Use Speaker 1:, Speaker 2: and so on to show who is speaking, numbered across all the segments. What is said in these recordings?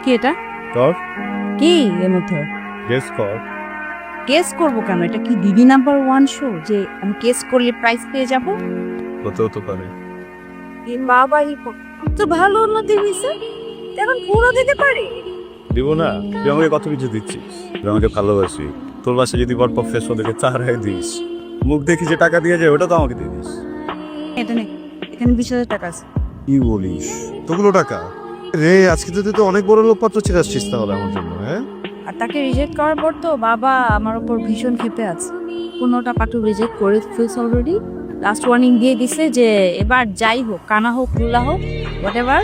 Speaker 1: কি এটা?
Speaker 2: তোর
Speaker 1: কি এর মধ্যে?
Speaker 2: গেস কর।
Speaker 1: কেস করবো কেন? এটা কি দিদি নাম্বার 1 শো যে আমি কেস করলে প্রাইজ পেয়ে যাব?
Speaker 2: হতেও তো পারে।
Speaker 1: এই বাবা তো ভালো উন্নতি হয়েছে, এখন পুরো দিতে পারি।
Speaker 2: দিব না? তুই আমাকে কত কিছু দিচ্ছিস, তুই আমাকে ভালোবাসি। তোর বাসায় যদি বরপা ফেস ওদেরকে চারাই দিস, মুখ দেখি যে টাকা দিয়ে যায় ওটা তো আমাকে দিয়ে দিস।
Speaker 1: এটা নেই, এখানে 20,000 টাকা আছে।
Speaker 2: কি বলিস? তোগুলো টাকা রে, আজকে তো তুই তো অনেক বড় লোক পাত্র ছিল আসছিস তাহলে আমার জন্য। হ্যাঁ,
Speaker 1: আর তাকে রিজেক্ট করার পর তো বাবা আমার উপর ভীষণ ক্ষেপে আছে। 15টা পাটু রিজেক্ট করে ফেলছে অলরেডি। লাস্ট ওয়ার্নিং দিয়ে দিছে যে এবার যাই হোক, কানা হোক খুল্লা হোক হোয়াট এভার,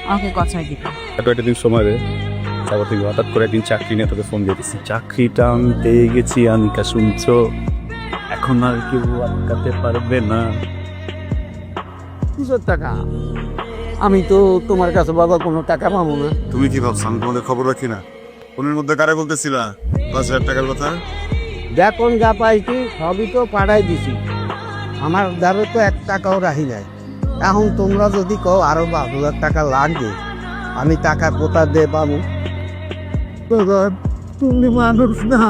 Speaker 1: আমাকে গছায় দিতে।
Speaker 2: একটা দিন সময় রে, তারপর তুই হঠাৎ করে একদিন চাকরি নিয়ে তোকে ফোন দিয়ে দিচ্ছি। চাকরিটা আমি পেয়ে গেছি আনিকা, শুনছো? এখন আর কেউ আটকাতে পারবে না।
Speaker 3: কিসের টাকা? আমি তো তোমার কাছে বাবা কোনো টাকা পাবো না।
Speaker 2: তুমি কি ভাবছো আমি তোমাদের খবর রাখি না? ফোনের মধ্যে কারে বলতেছিলা 5,000 টাকার কথা?
Speaker 3: বেতন যা পাইছি সবই তো পাঠাই দিছি, আমার দ্বারা তো 1 টাকাও রাখি নাই। এখন তোমরা যদি কও আরো 5,000 টাকা লাগবে, আমি টাকা কোথা দিয়ে পাবো? তুমি মানুষ না।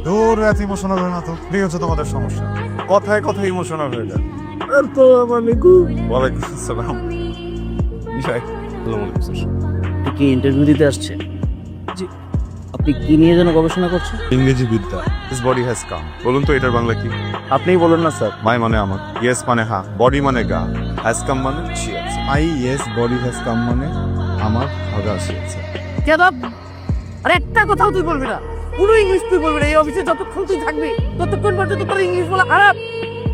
Speaker 2: দূর এত ইমোশনাল হয় না তো, ঠিক হচ্ছে তোমাদের সমস্যা। কথায় কথায় ইমোশনাল হয়ে যায়। ওয়ালাইকুম আসসালাম।
Speaker 4: কি ইন্টারভিউ দিতে আসছে? জি। আপনি কি নিয়ে যেন গবেষণা করছেন?
Speaker 2: ইংরেজি বিদ্যা। This body has come. বলুন তো এটার বাংলা কি?
Speaker 4: আপনিই বলুন না স্যার।
Speaker 2: মাই মানে আমার, ইয়েস মানে হ্যাঁ, বডি মানে গা, হ্যাজ কাম মানে শিয়াছে। আই ইয়েস বডি হ্যাজ কাম মানে আমার আগা শিয়াছে।
Speaker 3: কেদাব, আরে একটা কথাও তুই বলবি না, পুরো ইংলিশ তুই বলবি না। এই অফিসে যতক্ষণ তুই থাকবি ততক্ষণ পর্যন্ত তোর ইংলিশ বলা খারাপ।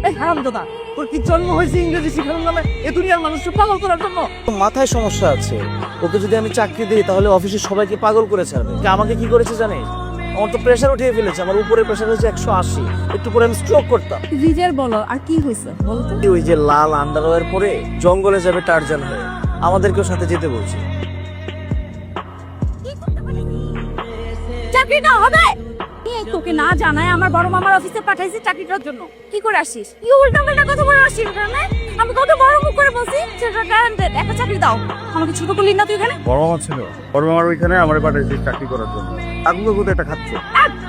Speaker 3: এই হারাম দাদা, তোর কি জন্ম হয়েছে ইংরেজি শেখানোর নামে এ দুনিয়ার মানুষকে পাগল করার জন্য?
Speaker 4: মাথায় সমস্যা আছে। ওকে যদি আমি চাকরি দিই তাহলে অফিসের সবাইকে পাগল করে ছাড়বে। আমাকে কি করেছে জানিস? আমার তো প্রেশার উঠিয়ে ফেলেছে। আমার উপরে প্রেশার হচ্ছে 180, একটু পরে আমি স্ট্রোক করতাম।
Speaker 1: রিজার বলো আর কি হয়েছে বলো তো?
Speaker 4: ওই যে লাল আন্ডারওয়্যার পরে জঙ্গলে যাবে টারজান হয়ে, আমাদেরকেও সাথে যেতে বলছে।
Speaker 1: চাকরি না হবে? এই তোকে না জানায় আমার বড় মামার অফিসে পাঠাইছি চাকরিটার জন্য। কি করে আসিস? কি উল্টাপাল্টা কথা বলে আসিস এখানে? আমি কত বড় মুখ করে বলছি সেটা গ্যারান্টেড একটা চাকরি দাও। আমাকে ছোট করলি না তুই এখানে?
Speaker 2: বড় মামা ছিল, বড় মামার ওইখানে আমার পাঠাইছি চাকরি করার জন্য। আগুলো কোথায় একটা খাচ্ছে।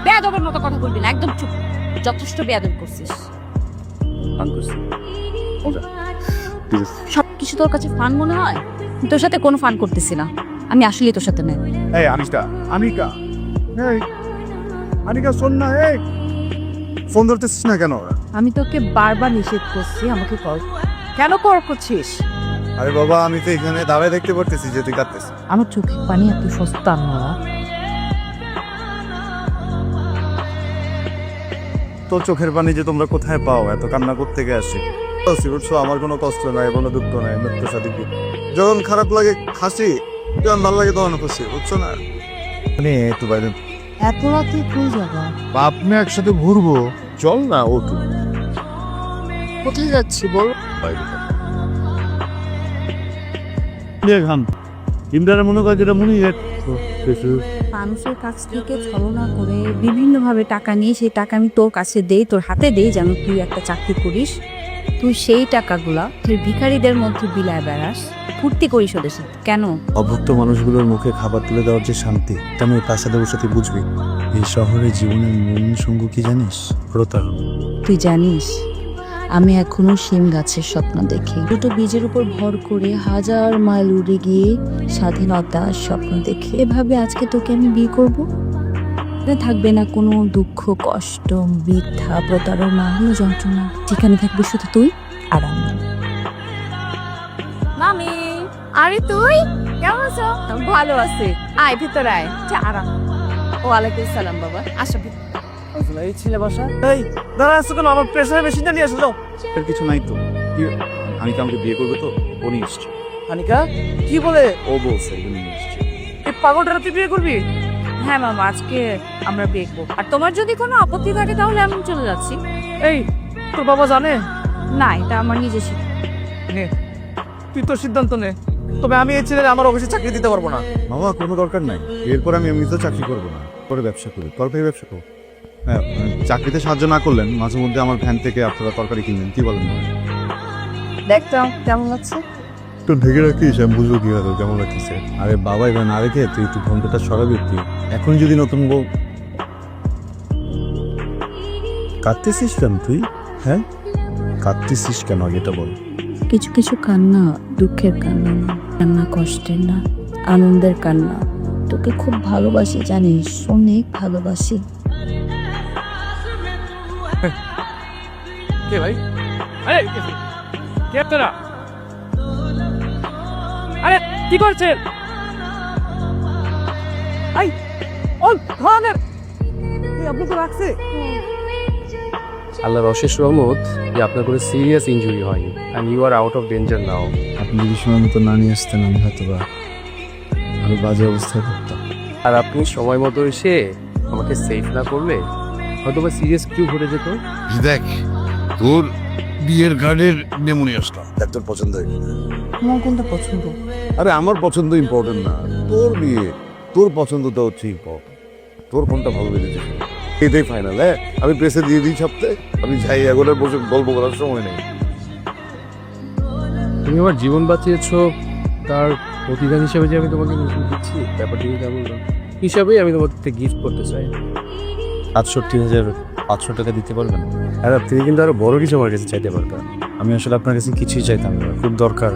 Speaker 1: বেয়াদবের মতো কথা বলবি না, একদম চুপ। যথেষ্ট বেয়াদব করছিস।
Speaker 2: ফান করছি।
Speaker 1: সবকিছু তোর কাছে ফান মনে হয়? তোর সাথে কোনো ফান করতেছি না, আমি আসলেই তোর সাথে নেই।
Speaker 2: এই আনিকা, আনিকা, এই আনিকা শোন না। এই ফোন ধরতেছিস না কেন?
Speaker 1: আমি তোকে বারবার নিষেধ করছি আমাকে কল কেন করছিস?
Speaker 2: আরে বাবা, আমি তো এখানে দাঁড়ায় দেখতে পারতেছি যে তুই কাঁদতেছিস।
Speaker 1: আমার চোখে পানি এত সস্তা না।
Speaker 2: তোর চোখের পানি যে তোমরা কোথায় পাও? এত কান্না করতে গিয়ে আসে বুঝছো? আমার কোনো কষ্ট নাই, কোনো দুঃখ নাই, মৃত্যু সাথে যখন খারাপ লাগে হাসি, যখন ভালো লাগে তখন খুশি, বুঝছো না? মানে একটু বাইরে
Speaker 1: এত রাতে কই যাবা?
Speaker 2: বাপ মেয়ে একসাথে ঘুরবো, চল না। ও তুই
Speaker 1: কোথায় যাচ্ছি বল?
Speaker 2: বাইরে দেখান ইমরানের মনে করে যেটা মনে
Speaker 1: মানুষের কাছ থেকে ছলনা করে বিভিন্নভাবে টাকা নিয়ে সেই টাকা আমি তোর কাছে দেই, তোর হাতে দেই যেন তুই একটা চাকরি করিস। তুই সেই টাকাগুলা তুই ভিখারিদের মধ্যে বিলায় বেড়াস, ফুর্তি করিস ওদের সাথে। কেন?
Speaker 2: অভুক্ত মানুষগুলোর মুখে খাবার তুলে দেওয়ার যে শান্তি, তা আমি প্রাসাদে বসাতে বুঝবি। এই শহরে জীবনের মূল সঙ্গ কি জানিস? প্রতারণ।
Speaker 1: তুই জানিস আমি এখনো শিম গাছের স্বপ্ন দেখি, দুটো বীজের উপর ভর করে 1000 মাইল উড়ে গিয়ে স্বাধীনতার স্বপ্ন দেখি। এভাবে আজকে তোকে আমি বিয়ে করব, থাকবে না কোনো দুঃখ, কষ্ট, বৃদ্ধা, প্রতারণা, কোনো যন্ত্রণা। যেখানে থাকবে শুধু তুই আর আমি। মামি, আরে তুই কেমন আছো? ভালো আছে, আয় ভিতর আয়, আরাম। ওয়ালাইকুম সালাম বাবা, আসো ভিতর।
Speaker 4: এই ছেলে বাসা, এই দাঁড়া আসছো কেন? আমার প্রেশার মেশিনটা নিয়ে আসলো।
Speaker 2: এর কিছু নাই তো। কি আনিকা আমাকে বিয়ে করবে তো? ও নিয়ে এসছে।
Speaker 4: হানিকা কি বলে?
Speaker 2: ও বলছে এই জন্য নিয়ে এসছে।
Speaker 4: এই পাগলটা তুই বিয়ে করবি?
Speaker 1: হ্যাঁ মামা, আজকে আমরা বিয়ে করব। আর তোমার যদি কোনো আপত্তি থাকে তাহলে আমি চলে যাচ্ছি।
Speaker 4: এই তোর বাবা জানে?
Speaker 1: না, এটা আমার নিজের
Speaker 4: নে, তুই তোর সিদ্ধান্ত নে। তবে আমি এই ছেলের আমার অফিসে চাকরি দিতে পারবো না।
Speaker 2: বাবা কোনো দরকার নাই, এরপর আমি এমনিতেও চাকরি করবো না, পরে ব্যবসা করি। তরকারি ব্যবসা করবো। হ্যাঁ, চাকরিতে সাহায্য না করলেন মাঝে মধ্যে আমার ভ্যান থেকে আপনারা তরকারি কিনবেন, কি বলেন?
Speaker 1: দেখতাম কেমন লাগছে।
Speaker 2: একটু ঢেকে রাখিস, আমি বুঝবো কি হলো কেমন লাগতেছে। আরে বাবা, এবার না রেখে তুই একটু ঘন্টাটা সরাবি তুই। এখন যদি নতুন বউ কাঁদতেছিস কেন তুই? হ্যাঁ, কাঁদতেছিস কেন আগে এটা বল।
Speaker 1: কিছু কিছু কান্না দুঃখের কান্না না, কান্না কষ্টের না, আনন্দের কান্না। তোকে খুব ভালোবাসি জানিস, অনেক ভালোবাসি।
Speaker 3: কে ভাই? আরে কে আপনারা? আরে কি করছেন? আই অল খানের আপনাকে রাখছে।
Speaker 5: আল্লাহর অশেষ রহমত যে আপনার কোনো সিরিয়াস ইনজুরি হয়নি and you are out of danger now.
Speaker 2: আপনি যদি সময় মতো না নিয়ে আসতেন আমি হয়তো বা আরো বাজে অবস্থায় পড়তাম।
Speaker 5: আর আপনি সময় মতো এসে আমাকে সেফ না করলে হয়তো বা সিরিয়াস কিছু ঘটে যেত।
Speaker 6: দেখ, তোর বিয়ের কার্ডের নেমুনি আসলাম।
Speaker 2: দেখ তোর পছন্দ হয় কিনা।
Speaker 1: তোমার কোনটা পছন্দ?
Speaker 2: আরে আমার পছন্দ ইম্পর্টেন্ট না, তোর বিয়ে, তোর পছন্দটা হচ্ছে ইম্পর্টেন্ট। তোর কোনটা ভালো লেগেছে এটাই ফাইনাল। হ্যাঁ, আমি প্রেসে দিয়ে দিই সপ্তাহে, আমি যাই এখন আর বসে গল্প করার সময় নেই।
Speaker 5: তুমি আমার জীবন বাঁচিয়েছো, তার প্রতিদান হিসেবে যে আমি তোমাকে নতুন দিচ্ছি ব্যাপারটি তেমন না। হিসাবেই আমি তোমাকে গিফট করতে চাই।
Speaker 7: ৬৭,৫০০ টাকা দিতে পারবেন?
Speaker 5: আর আপনি কিন্তু আরো বড় কিছু আমার কাছে চাইতে পারবেন।
Speaker 7: আমি আসলে আপনার কাছে কিছুই চাইতাম না, খুব দরকার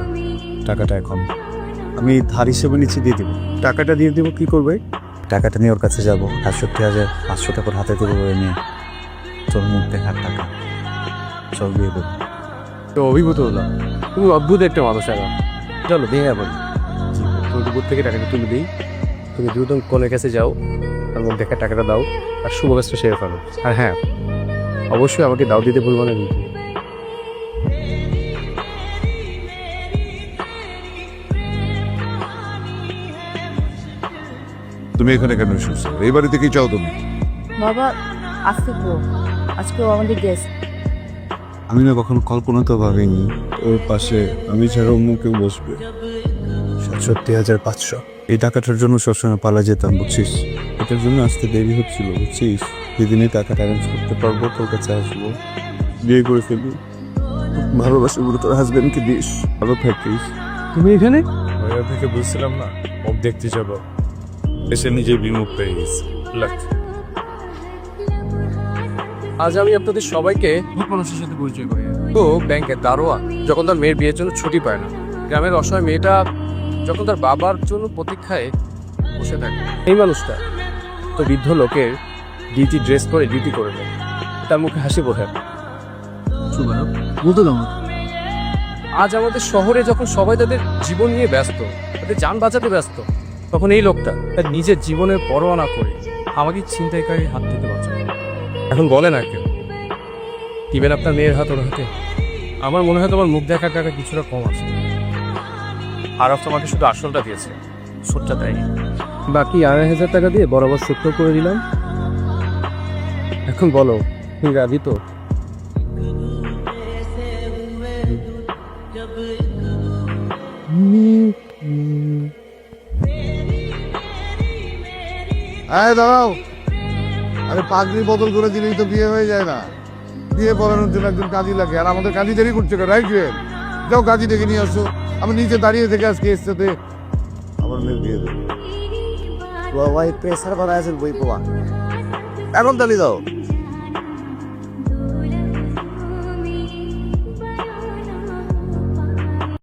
Speaker 7: টাকাটা এখন। আমি ধার হিসেবে নিচে দিয়ে দিব।
Speaker 5: টাকাটা দিয়ে দেবো, কি করবে?
Speaker 7: টাকাটা নিয়ে ওর কাছে যাবো, ৬৭,৫০০ টাকা হাতে দেবো, ওই নিয়ে তোর মুখ দেখার টাকা চল দিয়ে দেবো।
Speaker 5: তো অভিভূত হলাম, তুমি অদ্ভুত একটা মানুষ। এখন চলো ভেঙে পড়ি, তোর দুপুর থেকে টাকাটা তুলে দিই। তুমি দ্রুত কনের কাছে যাও, আর মুখ দেখা টাকাটা দাও, আর শুভ কাজটা সেরে ফেলো। আর হ্যাঁ, অবশ্যই আমাকে দাও দিতে ভুলবো না কিন্তু।
Speaker 6: তুমি এখানে কেন এসেছো? এই বাড়িতে কি চাও তুমি?
Speaker 1: বাবা আসতে তো, আজকেও আমাদের গেস্ট।
Speaker 2: আমি না কখনো কল্পনা তো ভাবিনি ওর পাশে আমি ছাড়া অন্য কেউ বসবে। ৬৭,৫০০ এই টাকাটার জন্য সবসময় পালা যেতাম, বুঝছিস? এটার জন্য আসতে দেরি হচ্ছিল, বুঝছিস? যেদিনে টাকাটা অ্যারেঞ্জ করতে পারবো তোর কাছে আসবো, বিয়ে করে ফেলবি, ভালোবাসি বলে তোর হাজবেন্ডকে দিস, ভালো থাকিস।
Speaker 5: তুমি এখানে?
Speaker 8: ওইটা থেকে বুঝছিলাম না মুখ দেখতে যাব, এসে নিজে বিমুখ পেয়ে গেছি।
Speaker 5: আজ আমি আপনাদের সবাইকে ভূত মানুষের সাথে পরিচয় করি। তো ব্যাংকের দারোয়া যখন তার মেয়ের বিয়ের জন্য ছুটি পায় না, গ্রামের অসহায় মেয়েটা যখন তার বাবার জন্য প্রতীক্ষায় বসে থাকে, এই মানুষটা তো বৃদ্ধ লোকের ডিউটি ড্রেস করে ডিউটি করে দেয়। তার মুখে হাসি বোঝে।
Speaker 3: বলতে দাও না।
Speaker 5: আজ আমাদের শহরে যখন সবাই তাদের জীবন নিয়ে ব্যস্ত, তাদের যান বাঁচাতে ব্যস্ত, তখন এই লোকটা তার নিজের জীবনের পরোয়া না করে আমাকে ছিনতাইকারীর হাত থেকে বাঁচায়। এখন বলে না কেউ দিবেন আপনার মেয়ের হাত ওর হাতে? আমার মনে হয় তোমার মুখ দেখার টাকা কিছুটা কম আছে। আরব তোমাকে শুধু আসলটা দিয়েছে, সুদটা দেয়নি। বাকি ২,৫০০ টাকা দিয়ে বরাবর সত্য করে দিলাম। এখন বলো, তুমি রাজি তো?
Speaker 2: দাঁড়াও, আরে পাগড়ি বদল করে দিলেই তো বিয়ে হয়ে যায় না। বিয়ে পড়ানোর জন্য একজন কাজী লাগে, আর আমাদের কাজী দেরি করছে কেন? রাইট, যাও কাজী ডেকে নিয়ে আসো। আমি নিচে দাঁড়িয়ে থেকে আজকে এর সাথে আমার মেয়ের বিয়ে দেবো।
Speaker 4: ভাই প্রেসার বাড়া আছে বই পাওয়া।
Speaker 2: এখন তালি দাও।